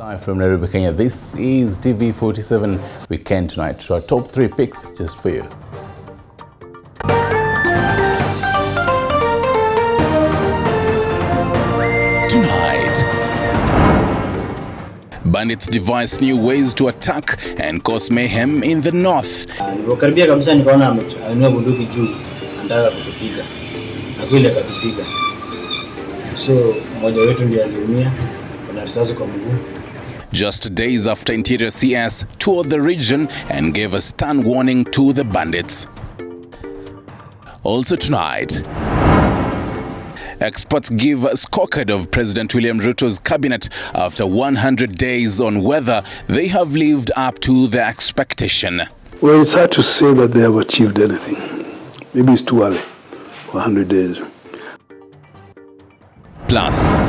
Live from Nairobi, Kenya, this is TV47 Weekend Tonight. So our top 3 picks just for you. Tonight, bandits devise new ways to attack and cause mayhem in the north. Nilipokaribia kabisa nikaona ameinua bunduki juu, anataka kutupiga. Na kweli akatupiga. So mmoja wetu ndiye aliumia, kuna risasi kwa mguu. Just days after Interior CS toured the region and gave a stern warning to the bandits. Also tonight, experts give a scorecard of President William Ruto's cabinet after 100 days on whether they have lived up to their expectation. Well, it's hard to say that they have achieved anything. Maybe it's too early for 100 days. Plus,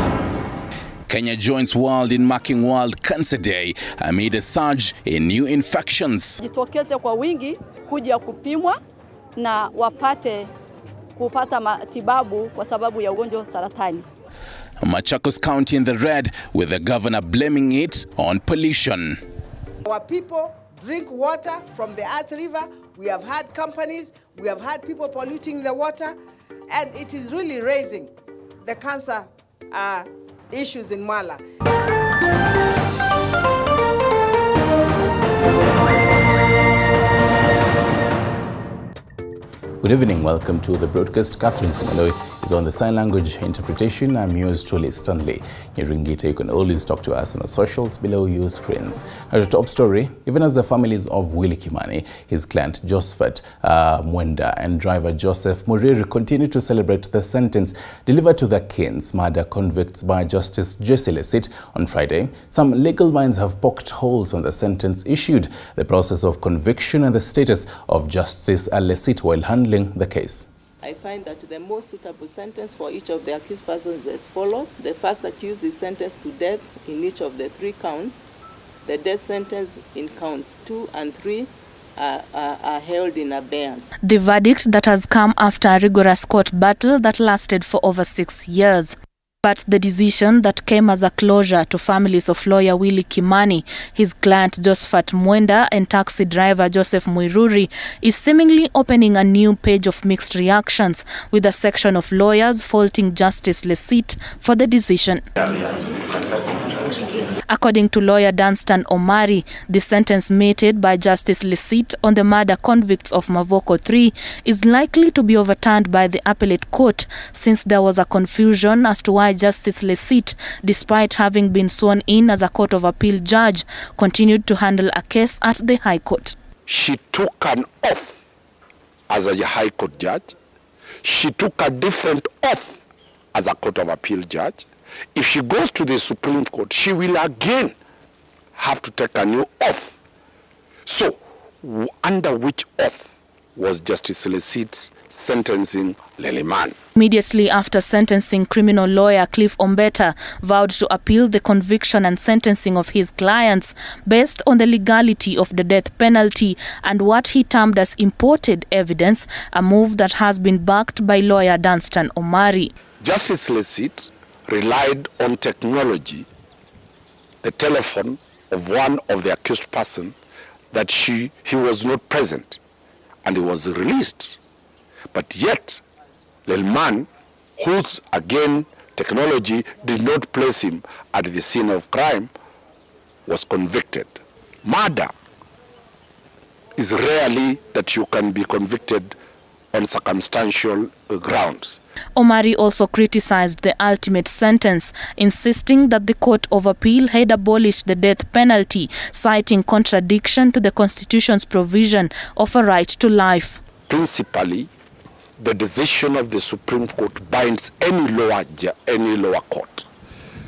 Kenya joins world in marking World Cancer Day amid a surge in new infections. Jitokeze kwa wingi kuja kupimwa na wapate kupata matibabu kwa sababu ya ugonjwa saratani. Machakos County in the red, with the governor blaming it on pollution. Our people drink water from the Earth River. We have had companies, we have had people polluting the water, and it is really raising the cancer issues in Mala. Good evening, welcome to the broadcast. Catherine Simaloi is on the sign language interpretation. I'm yours truly, Stanley Nyiringita. You can always talk to us on our socials below your screens. At the top story, even as the families of Willie Kimani, his client Josephat Mwenda and driver Joseph Muriri continue to celebrate the sentence delivered to their kins, murder convicts by Justice Jesse Lesit on Friday, some legal minds have poked holes on the sentence issued, the process of conviction and the status of Justice Lesit while handling the case. I find that the most suitable sentence for each of the accused persons is as follows. The first accused is sentenced to death in each of the 3 counts. The death sentence in counts 2 and 3 are held in abeyance. The verdict that has come after a rigorous court battle that lasted for over 6 years. But the decision that came as a closure to families of lawyer Willie Kimani, his client Josephat Mwenda and taxi driver Joseph Muiruri is seemingly opening a new page of mixed reactions, with a section of lawyers faulting Justice Lesit for the decision. According to lawyer Danstan Omari, the sentence meted by Justice Lesit on the murder convicts of Mavoko 3 is likely to be overturned by the appellate court, since there was a confusion as to why Justice Lesit, despite having been sworn in as a Court of Appeal judge, continued to handle a case at the High Court. She took an oath as a High Court judge. She took a different oath as a Court of Appeal judge. If she goes to the Supreme Court, she will again have to take a new oath. So, under which oath was Justice Lesit's sentencing Leliman? Immediately after sentencing, criminal lawyer Cliff Ombeta vowed to appeal the conviction and sentencing of his clients based on the legality of the death penalty and what he termed as imported evidence, a move that has been backed by lawyer Danstan Omari. Justice Lesit relied on technology, the telephone of one of the accused person, that he was not present and he was released. But yet, Leliman, whose again technology did not place him at the scene of crime, was convicted. Murder is rarely that you can be convicted on circumstantial grounds. Omari also criticized the ultimate sentence, insisting that the Court of Appeal had abolished the death penalty, citing contradiction to the Constitution's provision of a right to life. Principally, the decision of the Supreme Court binds any lower court.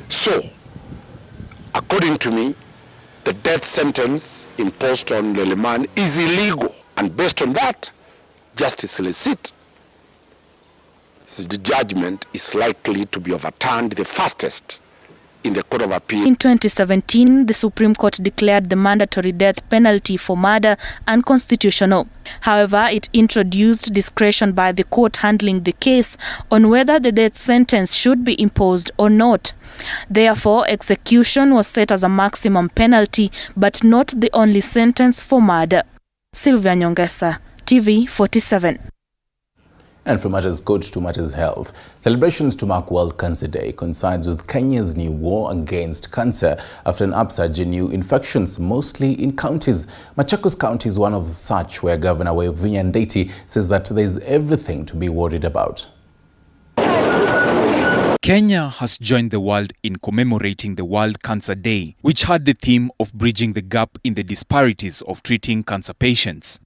So, according to me, the death sentence imposed on Leliman is illegal, and based on that, Justice Lesit, the judgment is likely to be overturned the fastest in the Court of Appeal. In 2017, the Supreme Court declared the mandatory death penalty for murder unconstitutional. However, it introduced discretion by the court handling the case on whether the death sentence should be imposed or not. Therefore, execution was set as a maximum penalty, but not the only sentence for murder. Sylvia Nyongesa, TV 47. And from matters good to matters health, celebrations to mark World Cancer Day coincides with Kenya's new war against cancer after an upsurge in new infections, mostly in counties. Machakos County is one of such, where Governor Ngina Kenyatta says that there is everything to be worried about. Kenya has joined the world in commemorating the World Cancer Day, which had the theme of bridging the gap in the disparities of treating cancer patients.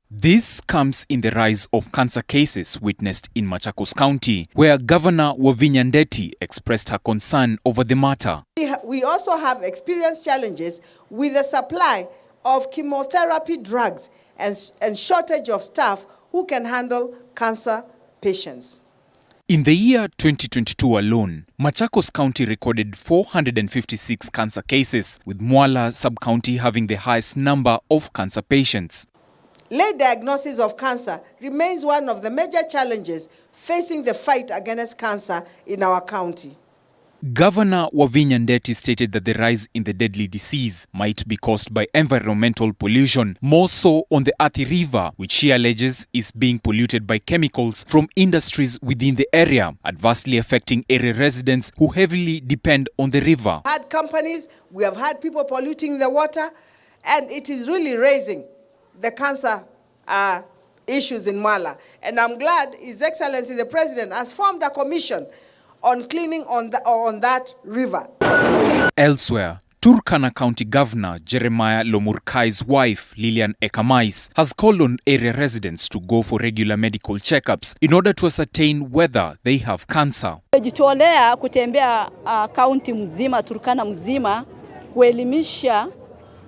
This comes in the rise of cancer cases witnessed in Machakos County, where Governor Ngina Kenyatta expressed her concern over the matter. We also have experienced challenges with the supply of chemotherapy drugs and shortage of staff who can handle cancer patients. In the year 2022 alone, Machakos County recorded 456 cancer cases, with Mwala sub-county having the highest number of cancer patients. Late diagnosis of cancer remains one of the major challenges facing the fight against cancer in our county. Governor Ngina Kenyatta stated that the rise in the deadly disease might be caused by environmental pollution, more so on the Athi River, which she alleges is being polluted by chemicals from industries within the area, adversely affecting area residents who heavily depend on the river. We have had companies, we have had people polluting the water, and it is really raising the cancer issues in Mwala. And I'm glad His Excellency the President has formed a commission on cleaning on that river. Elsewhere, Turkana County Governor Jeremiah Lomurkai's wife, Lilian Ekamais, has called on area residents to go for regular medical checkups in order to ascertain whether they have cancer. Nimejitolea kutembea kaunti mzima, Turkana mzima, kuelimisha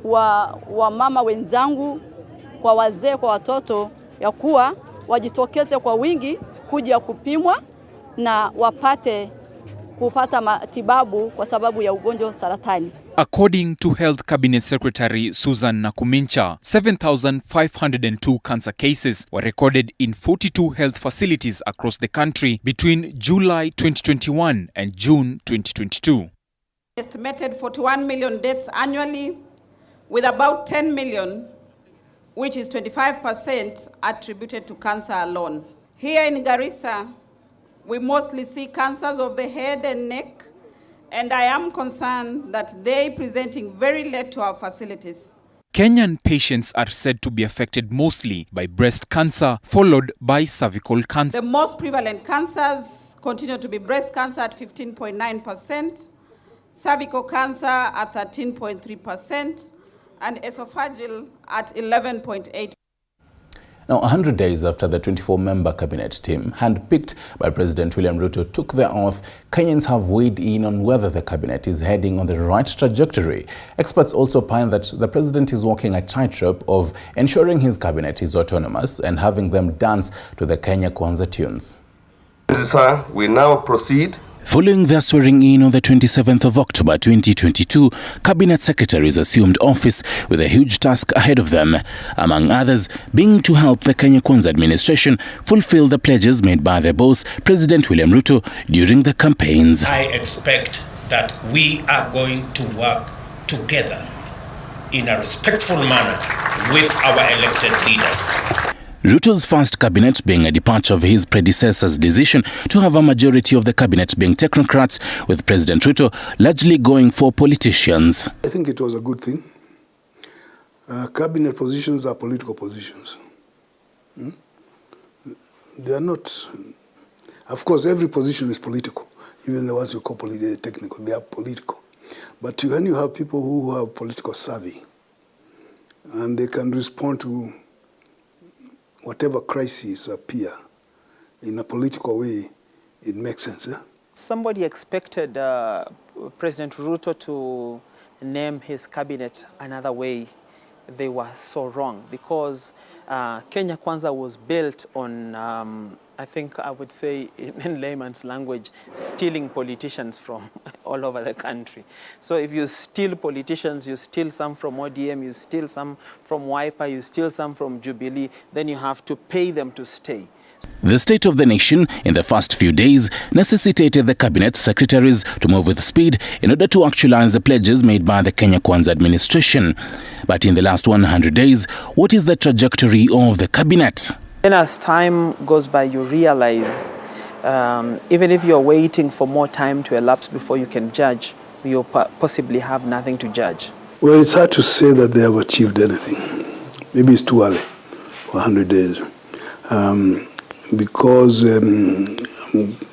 wa mama wenzangu, kwa wazee, kwa watoto, ya kuwa wajitokeze kwa wingi kuja kupimwa na kupata matibabu kwa sababu ya ugonjwa saratani. According to Health Cabinet Secretary Susan Nakumincha, 7,502 cancer cases were recorded in 42 health facilities across the country between July 2021 and June 2022. Estimated 41 million deaths annually, with about 10 million, which is 25%, attributed to cancer alone. Here in Garissa, we mostly see cancers of the head and neck, and I am concerned that they presenting very late to our facilities. Kenyan patients are said to be affected mostly by breast cancer, followed by cervical cancer. The most prevalent cancers continue to be breast cancer at 15.9%, cervical cancer at 13.3%, and esophageal at 11.8%. Now, 100 days after the 24-member cabinet team, handpicked by President William Ruto, took their oath, Kenyans have weighed in on whether the cabinet is heading on the right trajectory. Experts also opine that the president is walking a tightrope of ensuring his cabinet is autonomous and having them dance to the Kenya Kwanza tunes. Sir, we now proceed. Following their swearing in on the 27th of October 2022, cabinet secretaries assumed office with a huge task ahead of them, among others being to help the Kenya Kwanza administration fulfill the pledges made by their boss, President William Ruto, during the campaigns. I expect that we are going to work together in a respectful manner with our elected leaders. Ruto's first cabinet being a departure of his predecessor's decision to have a majority of the cabinet being technocrats, with President Ruto largely going for politicians. I think it was a good thing. Cabinet positions are political positions. They are not... Of course, every position is political. Even the ones you call technical, they are political. But when you have people who have political savvy, and they can respond to whatever crises appear in a political way, it makes sense. Eh? Somebody expected President Ruto to name his cabinet another way. They were so wrong, because Kenya Kwanza was built on I think I would say, in layman's language, stealing politicians from all over the country. So if you steal politicians, you steal some from ODM, you steal some from Wiper, you steal some from Jubilee, then you have to pay them to stay. The state of the nation in the first few days necessitated the cabinet secretaries to move with speed in order to actualize the pledges made by the Kenya Kwanza administration. But in the last 100 days, what is the trajectory of the cabinet? Then as time goes by, you realize even if you're waiting for more time to elapse before you can judge, you possibly have nothing to judge. Well, it's hard to say that they have achieved anything. Maybe it's too early for 100 days. Because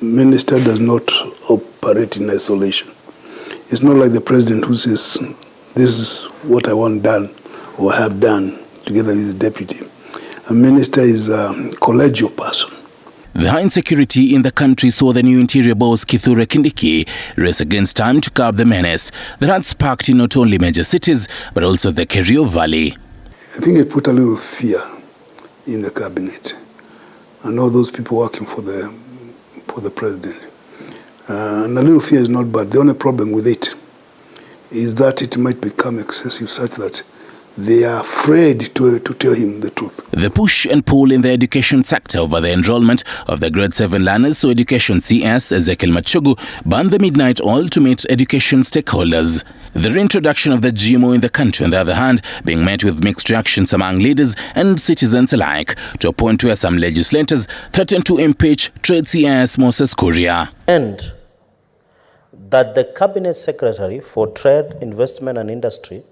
minister does not operate in isolation. It's not like the president who says, this is what I want done or have done together with his deputy. A minister is a collegial person. The high insecurity in the country saw the new interior boss Kithure Kindiki race against time to curb the menace that had sparked in not only major cities but also the Kerio Valley. I think it put a little fear in the cabinet. And all those people working for the president. And a little fear is not bad. The only problem with it is that it might become excessive such that they are afraid to tell him the truth. The push and pull in the education sector over the enrollment of the grade 7 learners, so Education CS Ezekiel Machogu burned the midnight oil to meet education stakeholders. The reintroduction of the GMO in the country, on the other hand, being met with mixed reactions among leaders and citizens alike, to a point where some legislators threatened to impeach Trade CS Moses Kuria. And that the Cabinet Secretary for Trade, Investment and Industry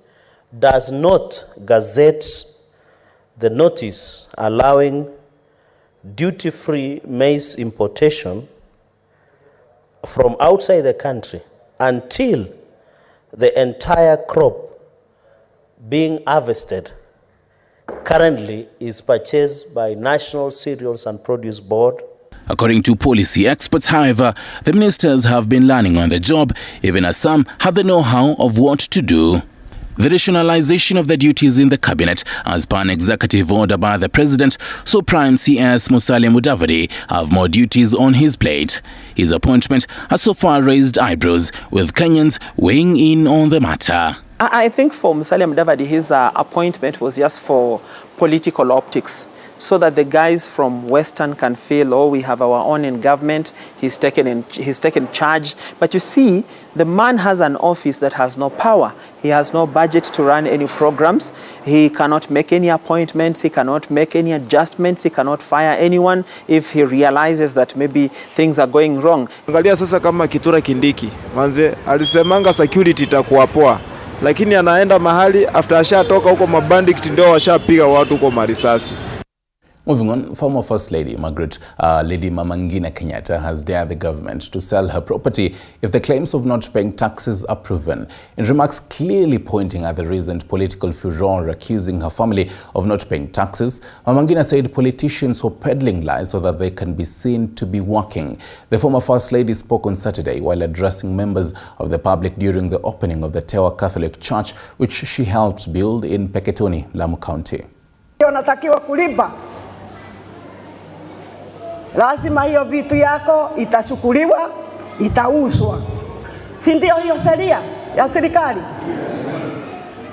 does not gazette the notice allowing duty-free maize importation from outside the country until the entire crop being harvested currently is purchased by National Cereals and Produce Board. According to policy experts, however, the ministers have been learning on the job, even as some have the know-how of what to do. The rationalization of the duties in the cabinet, as per an executive order by the president, saw Prime CS Musalia Mudavadi have more duties on his plate. His appointment has so far raised eyebrows, with Kenyans weighing in on the matter. I think for Musalia Mudavadi, his appointment was just for political optics, so that the guys from Western can feel, oh, we have our own in government, he's taken charge. But you see, the man has an office that has no power. He has no budget to run any programs. He cannot make any appointments. He cannot make any adjustments. He cannot fire anyone if he realizes that maybe things are going wrong. Angalia sasa kama Kithure Kindiki, manze alisemanga security itakuwa poa, lakini anaenda mahali after ashatoka huko mabandit ndio washapiga watu huko marisasi. Moving on, former First Lady Lady Mama Ngina Kenyatta has dared the government to sell her property if the claims of not paying taxes are proven. In remarks clearly pointing at the recent political furor accusing her family of not paying taxes, Mama Ngina said politicians were peddling lies so that they can be seen to be working. The former First Lady spoke on Saturday while addressing members of the public during the opening of the Tewa Catholic Church, which she helped build in Peketoni, Lamu County. Lazima hiyo vitu yako itashukuliwa, itauzwa. Si ndio hiyo sheria ya serikali?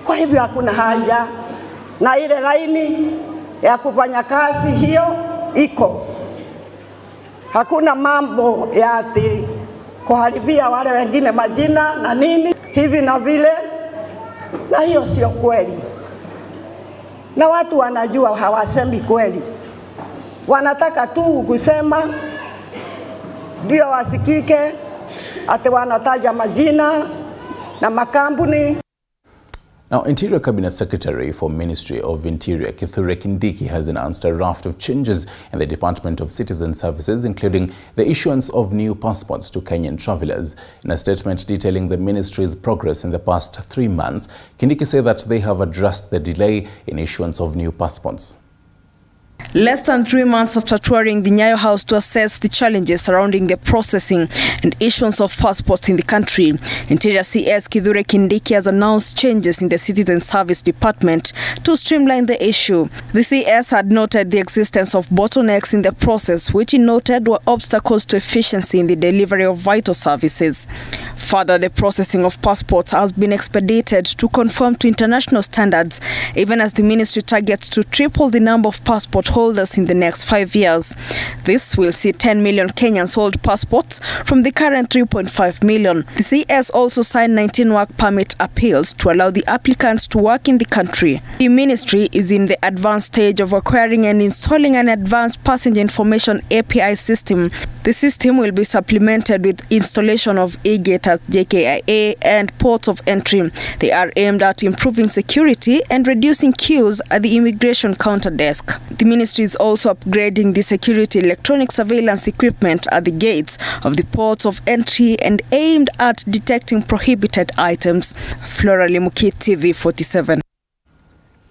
Kwa hivyo hakuna haja na ile laini ya kufanya kazi hiyo iko. Hakuna mambo ya ati kuharibia wale wengine majina na nini hivi na vile, na hiyo sio kweli. Na watu wanajua hawasemi kweli. Wanataka tu kusema ndio wasikike, ati wanataja majina na makampuni. Now, Interior Cabinet Secretary for Ministry of Interior Kithure Kindiki has announced a raft of changes in the Department of Citizen Services, including the issuance of new passports to Kenyan travelers. In a statement detailing the ministry's progress in the past 3 months, Kindiki said that they have addressed the delay in issuance of new passports. Less than 3 months after touring the Nyayo House to assess the challenges surrounding the processing and issuance of passports in the country, Interior CS Kithure Kindiki has announced changes in the Citizen Service Department to streamline the issue. The CS had noted the existence of bottlenecks in the process, which he noted were obstacles to efficiency in the delivery of vital services. Further, the processing of passports has been expedited to conform to international standards, even as the ministry targets to triple the number of passport holders in the next 5 years. This will see 10 million Kenyans hold passports from the current 3.5 million. The CS also signed 19 work permit appeals to allow the applicants to work in the country. The ministry is in the advanced stage of acquiring and installing an advanced passenger information API system. The system will be supplemented with installation of e-gate at JKIA and ports of entry. They are aimed at improving security and reducing queues at the immigration counter desk. The ministry is also upgrading the security electronic surveillance equipment at the gates of the ports of entry and aimed at detecting prohibited items. Flora Limuki, TV 47.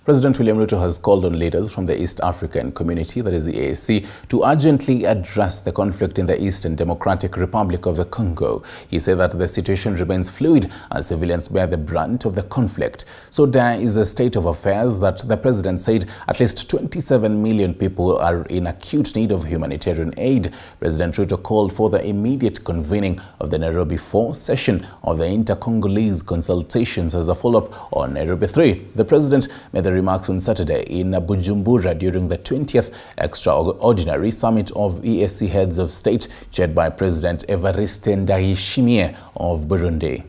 President William Ruto has called on leaders from the East African Community, that is the AAC, to urgently address the conflict in the Eastern Democratic Republic of the Congo. He said that the situation remains fluid as civilians bear the brunt of the conflict. So dire is the state of affairs that the president said at least 27 million people are in acute need of humanitarian aid. President Ruto called for the immediate convening of the Nairobi 4 session of the Inter-Congolese consultations as a follow-up on Nairobi 3. The president made the remarks on Saturday in Bujumbura during the 20th extraordinary summit of EAC heads of state chaired by President Evariste Ndayishimiye of Burundi.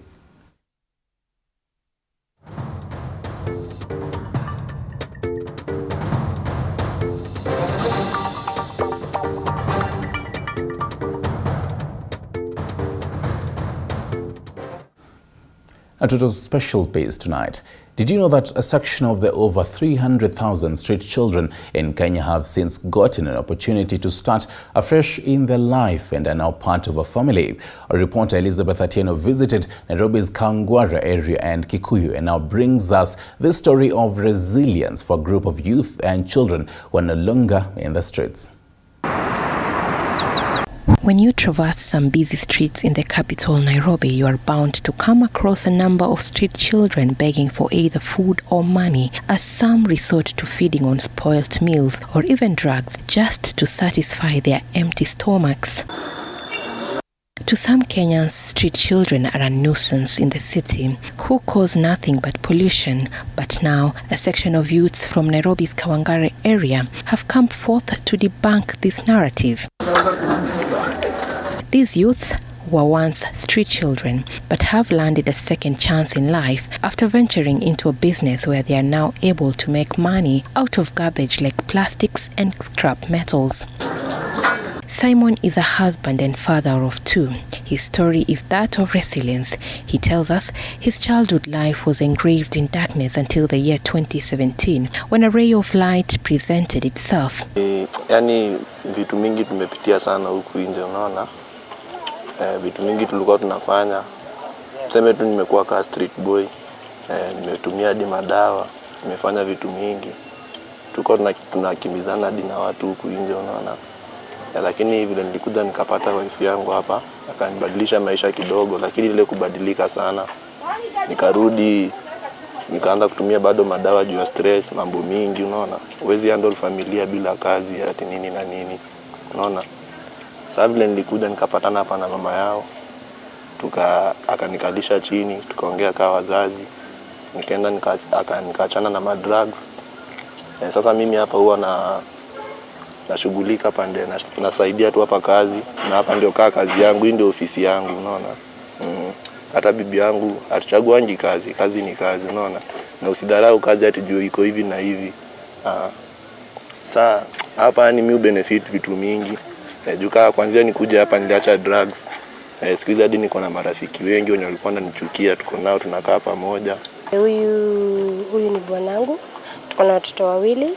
At Ruto's special piece tonight. Did you know that a section of the over 300,000 street children in Kenya have since gotten an opportunity to start afresh in their life and are now part of a family? Our reporter Elizabeth Atieno visited Nairobi's Kangwara area and Kikuyu and now brings us this story of resilience for a group of youth and children who are no longer in the streets. When you traverse some busy streets in the capital, Nairobi, you are bound to come across a number of street children begging for either food or money, as some resort to feeding on spoilt meals or even drugs just to satisfy their empty stomachs. To some Kenyans, street children are a nuisance in the city who cause nothing but pollution. But now, a section of youths from Nairobi's Kawangware area have come forth to debunk this narrative. These youth were once street children, but have landed a second chance in life after venturing into a business where they are now able to make money out of garbage like plastics and scrap metals. Simon is a husband and father of 2. His story is that of resilience. He tells us his childhood life was engraved in darkness until the year 2017 when a ray of light presented itself. Yani vitu mingi tumepitia sana huku nje, unaona. Vitu mingi tulikuwa tunafanya. Tuseme tu nimekuwa ka street boy. Nimetumia hadi madawa, nimefanya vitu mingi. Tulikuwa tunakimbizana hadi na watu huku nje, unaona. Lakini vile nilikuja nikapata wife yangu hapa, akanibadilisha maisha kidogo, lakini ile kubadilika sana. Nikarudi nikaanza kutumia bado madawa juu ya stress, mambo mingi, unaona. Huwezi handle familia bila kazi ati nini na nini, unaona. Sasa vile nilikuja nikapatana hapa na mama yao, akanikalisha chini, tukaongea kama wazazi. Nikaenda nikaachana na madrugs. Sasa mimi hapa huwa nashughulika pande nasaidia tu hapa kazi, na hapa ndio kazi yangu, hii ndio ofisi yangu, unaona. Hata bibi yangu atuchaguangi kazi ni kazi, unaona. Na usidharau kazi ati juu iko hivi na hivi. Sasa hapa ni mimi benefit vitu mingi. Jukaa kwanza nikuja hapa niliacha drugs. Siku hizi hadi niko na marafiki wengi wenye walikuwa wananichukia, tuko nao tunakaa pamoja. Huyu ni bwanangu. Tuko na watoto wawili.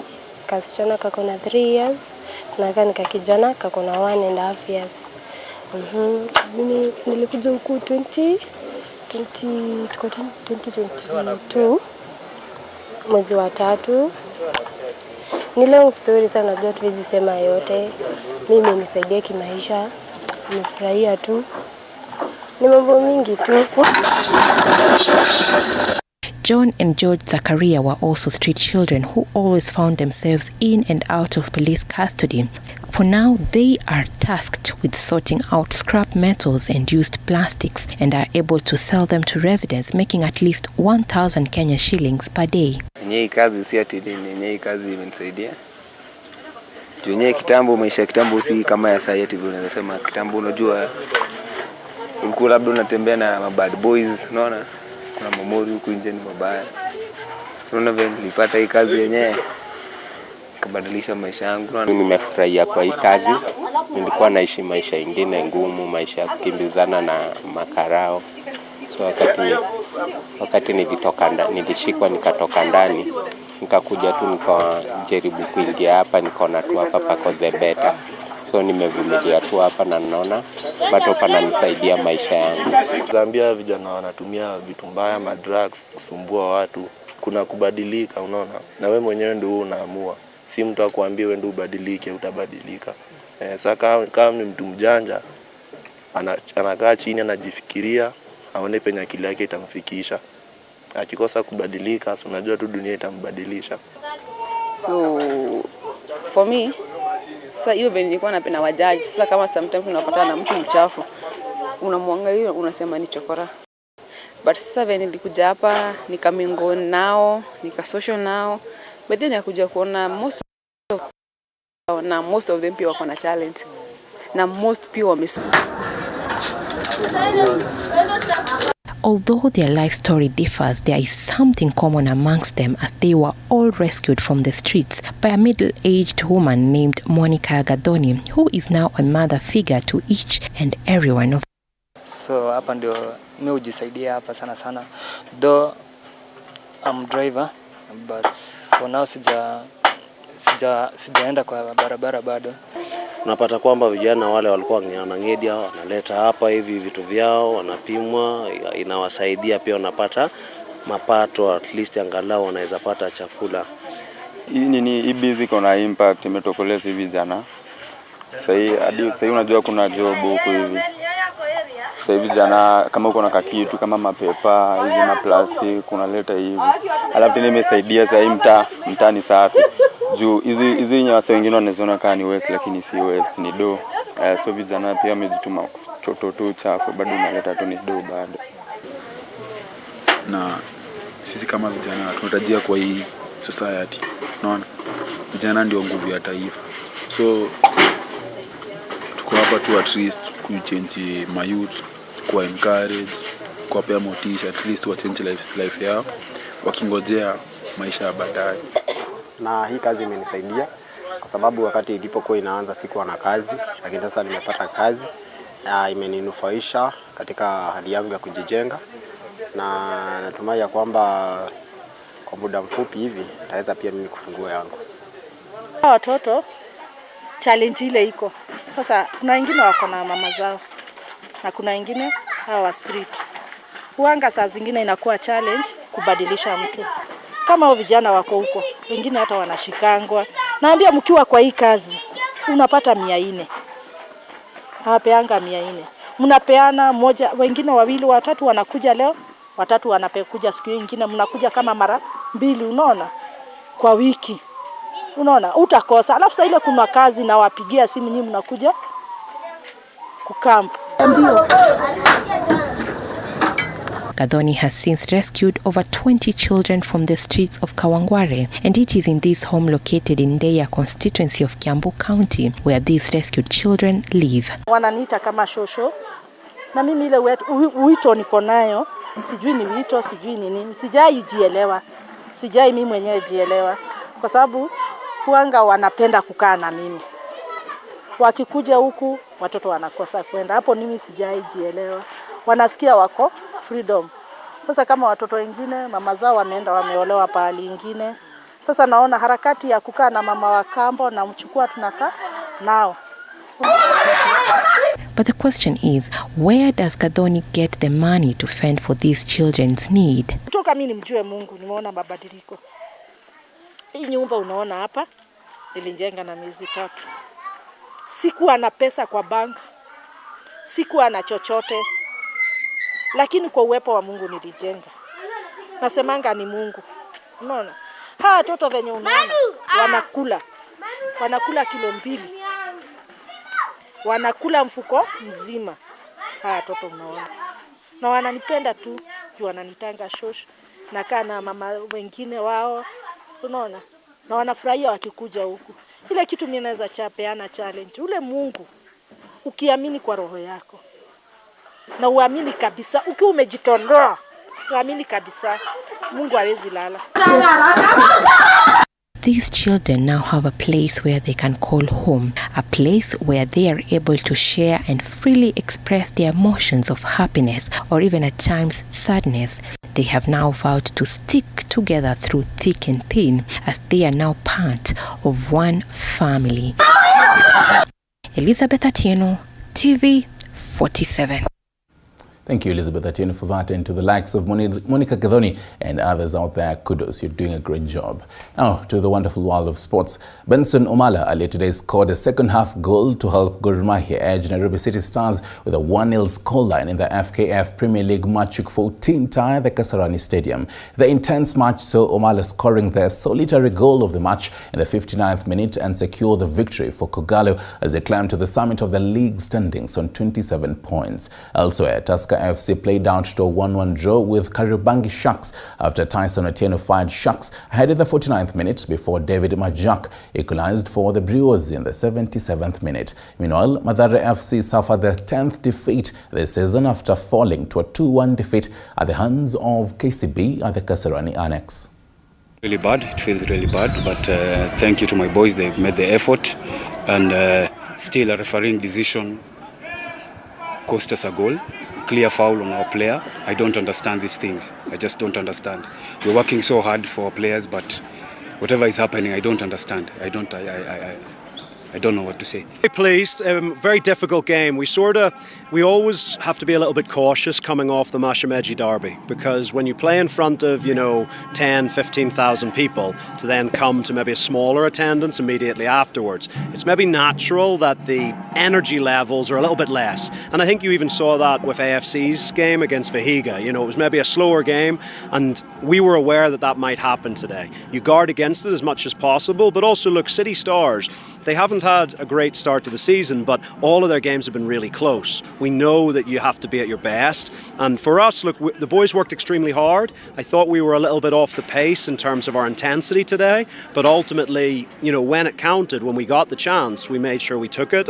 Kasichana kako na 3 years na kijana kako na 1.5 years. Mimi nilikuja huku 2022 mwezi wa 3. Ni long story sana, najua tuwezi sema yote. Mimi nisaidia kimaisha, nimefurahia tu. Ni mambo mingi tu. John and George Zakaria were also street children who always found themselves in and out of police custody. For now, they are tasked with sorting out scrap metals and used plastics and are able to sell them to residents, making at least 1,000 Kenya shillings per day. Hii kazi si ati nini, hii kazi imenisaidia. Junye kitambo, maisha kitambo si kama ya sasa hivi, unaweza sema kitambo unajua ulikuwa labda unatembea na bad boys, unaona? Kuna mamori huko nje ni mabaya. So nilipata hii kazi yenyewe kabadilisha maisha yangu. Mimi nimefurahia kwa hii kazi. Nilikuwa naishi maisha ingine ngumu, maisha ya kukimbizana na makarao. So wakati nilishikwa nikatoka ndani, nikakuja tu nikajaribu kuingia hapa, nikaona tu hapa pako the better. So nimevumilia tu hapa na naona bado pananisaidia maisha yangu. Naambia vijana wanatumia vitu mbaya, drugs, kusumbua watu, kuna kubadilika, unaona? Na wewe mwenyewe ndio unaamua. Si mtu akwambie wewe ndio ubadilike, utabadilika. Sasa kama ni mtu mjanja, anakaa chini anajifikiria, aone penye akili yake itamfikisha. Akikosa kubadilika, unajua tu dunia itambadilisha. So for me, sasa hiyo venye nilikuwa napenda wajaji. Sasa kama sometimes unapata na mtu mchafu, unamwangalia unasema ni chokora. But sasa venye nilikuja hapa, nikamingo nao, social nao, but then nikakuja kuona most of them pia wako na talent. Na most pia Although their life story differs, there is something common amongst them as they were all rescued from the streets by a middle-aged woman named Monica Gathoni, who is now a mother figure to each and every one of them. So hapa ndio mimi hujisaidia hapa sana. Though I'm driver, but for now sijaenda kwa barabara bado. Unapata kwamba vijana wale walikuwa wanangedia, wanaleta hapa hivi vitu vyao, wanapimwa, inawasaidia pia wanapata mapato, at least angalau wanaweza pata chakula. Hii busy kuna impact imetokoleza hivi vijana. Sasa unajua kuna job huko hivi. Sasa hivi vijana kama uko na kakitu kama mapepa, hizi na plastic unaleta hivi. Alafu nimesaidia sasa mtaa ni safi. Juu hizi nyawasa wengine wanaziona kama ni west lakini si west, ni do. So vijana pia wamejituma chototo chafu bado unaleta tu ni do bado. Na sisi kama vijana tunatarajia kwa hii society, unaona? Vijana ndio nguvu ya taifa. So tuko hapa tu at least kuchange my youth, kwa encourage, kuwapea motisha, at least wa change life yao wakingojea maisha ya baadaye. Na hii kazi imenisaidia kwa sababu wakati ilipokuwa inaanza sikuwa na kazi, lakini sasa nimepata kazi. Imeninufaisha katika hali yangu ya kujijenga, na natumai ya kwamba kwa muda mfupi hivi nitaweza pia mimi kufungua yangu. Watoto challenge ile iko. Sasa kuna wengine wako na mama zao na kuna wengine hawa street. Huanga saa zingine inakuwa challenge kubadilisha mtu. Kama hao vijana wako huko, wengine hata wanashikangwa. Naambia mkiwa kwa hii kazi, unapata 400. Hawapeanga 400. Mnapeana moja, wengine wawili, watatu wanakuja leo, watatu wanakuja siku nyingine, mnakuja kama mara 2, unaona? Kwa wiki. Unaona, utakosa. Alafu sasa ile kuna kazi na wapigia simu nyinyi mnakuja kukamp. Gathoni has since rescued over 20 children from the streets of Kawangware, and it is in this home located in Deya constituency of Kiambu County where these rescued children live. Wananiita kama shosho, na mimi ile wito niko nayo, sijui ni wito, sijui ni nini, sijai mimi mwenyewe jielewa, kwa sababu huanga wanapenda kukaa na mimi. Wakikuja huku watoto wanakosa kwenda, hapo mimi sijai jielewa. Wanasikia wako freedom. Sasa kama watoto wengine mama zao wameenda wameolewa pahali ingine. Sasa naona harakati ya kukaa na mama wa kambo na mchukua tunakaa nao. But the question is, where does Gathoni get the money to fend for these children's need? Kutoka mimi nimjue Mungu, nimeona mabadiliko. Hii nyumba unaona hapa nilijenga na miezi 3. Sikuwa na pesa kwa bank, sikuwa na chochote, lakini kwa uwepo wa Mungu nilijenga. Nasemanga ni Mungu. Unaona? Hawa watoto venye unaona wanakula kilo 2. Wanakula mfuko mzima. Hawa watoto unaona. Na wananipenda tu, juu wananitanga shosh. Nakaa na mama wengine wao. Unaona? Na wanafurahia wakikuja huku. Ile kitu mimi naweza chapeana challenge. Ule Mungu ukiamini kwa roho yako. Na uamini kabisa, ukiwa umejitolea, uamini kabisa, Mungu hawezi lala. These children now have a place where they can call home, a place where they are able to share and freely express their emotions of happiness or even at times sadness. They have now vowed to stick together through thick and thin as they are now part of one family. Elizabeth Atieno, TV 47. Thank you, Elizabeth Atieno, for that. And to the likes of Monica Kedhoni and others out there, kudos. You're doing a great job. Now, to the wonderful world of sports. Benson Omala earlier today scored a second-half goal to help Gor Mahia edge Nairobi City Stars with a 1-0 scoreline in the FKF Premier League Match Week 14 tie at the Kasarani Stadium. The intense match saw Omala scoring their solitary goal of the match in the 59th minute and secure the victory for Kogalo as they climb to the summit of the league standings on 27 points. Elsewhere, Tusker FC played out to a 1-1 draw with Kariobangi Sharks after Tyson Otieno fired Sharks ahead in the 49th minute before David Majak equalized for the Brewers in the 77th minute. Meanwhile, Mathare FC suffered their 10th defeat this season after falling to a 2-1 defeat at the hands of KCB at the Kasarani Annex. Really bad, it feels really bad, but thank you to my boys, they've made the effort, and still a refereeing decision cost us a goal. Clear foul on our player. I don't understand these things. I just don't understand. We're working so hard for our players, but whatever is happening, I don't understand. I don't know what to say. Very pleased. Very difficult game. We always have to be a little bit cautious coming off the Mashameji derby, because when you play in front of 10, 15,000 people to then come to maybe a smaller attendance immediately afterwards, it's maybe natural that the energy levels are a little bit less. And I think you even saw that with AFC's game against Vihiga. It was maybe a slower game, and we were aware that that might happen today. You guard against it as much as possible, but also look, City Stars, they haven't had a great start to the season, but all of their games have been really close. We know that you have to be at your best, and for us, look, the boys worked extremely hard. I thought we were a little bit off the pace in terms of our intensity today, but ultimately, when it counted, when we got the chance, we made sure we took it.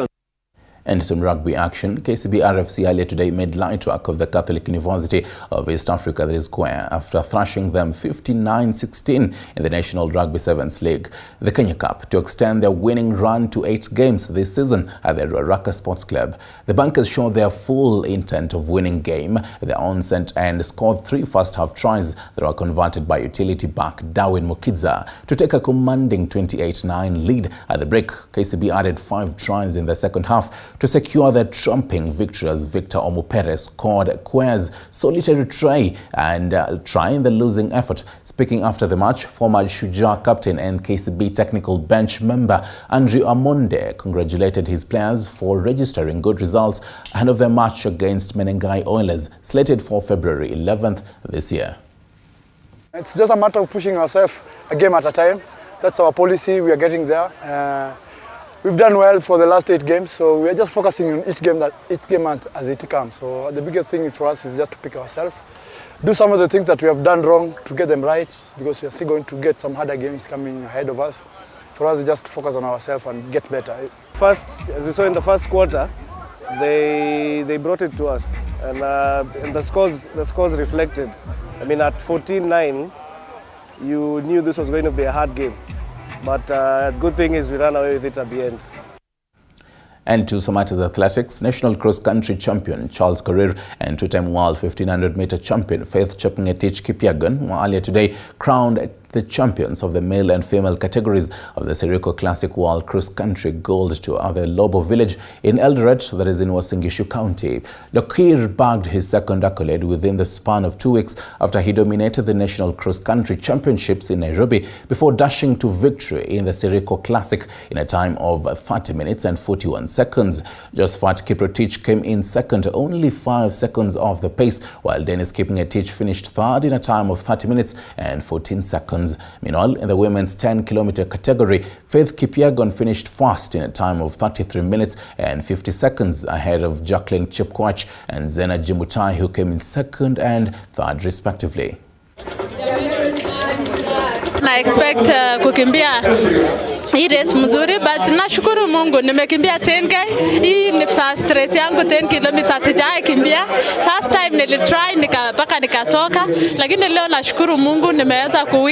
And some rugby action. KCB RFC earlier today made light work of the Catholic University of East Africa, that is Square, after thrashing them 59-16 in the National Rugby Sevens League. The Kenya Cup to extend their winning run to 8 games this season at the Ruaraka Sports Club. The Bankers showed their full intent of winning game at the onset and scored 3 first-half tries that were converted by utility back Darwin Mukidza to take a commanding 28-9 lead. At the break, KCB added 5 tries in the second half to secure their trumping victory as Victor Omupere scored Quare's solitary try and try in the losing effort. Speaking after the match, former Shujaa captain and KCB technical bench member Andrew Amonde congratulated his players for registering good results ahead of their match against Menengai Oilers, slated for February 11th this year. It's just a matter of pushing ourselves a game at a time. That's our policy. We are getting there. We've done well for the last 8 games, so we are just focusing on each game as it comes. So the biggest thing for us is just to pick ourselves, do some of the things that we have done wrong to get them right, because we are still going to get some harder games coming ahead of us. For us, just to focus on ourselves and get better. First, as we saw in the first quarter, they brought it to us, and the scores reflected. I mean, at 14-9, you knew this was going to be a hard game. But good thing is we ran away with it at the end. And to some matters athletics, national cross-country champion Charles Korir and 2-time world 1500-meter champion Faith Chepngetich Kipyegon were earlier today crowned the champions of the male and female categories of the Seriko Classic World Cross Country Gold to other Lobo Village in Eldoret, that is in Uasin Gishu County. Lokir bagged his second accolade within the span of 2 weeks after he dominated the National Cross Country Championships in Nairobi before dashing to victory in the Seriko Classic in a time of 30 minutes and 41 seconds. Josephat Kiprotich came in second, only 5 seconds off the pace, while Dennis Kipngetich finished third in a time of 30 minutes and 14 seconds. Meanwhile, in the women's 10-kilometer category, Faith Kipyegon finished first in a time of 33 minutes and 50 seconds ahead of Jacqueline Chepkoech and Zena Jimutai, who came in second and third respectively. I expect kukimbia hii race mzuri, but nashukuru Mungu nimekimbia 10k. Hii ni first race yangu 10 km sijai kimbia. First time nilitry mpaka nikatoka, lakini leo nashukuru Mungu nimeweza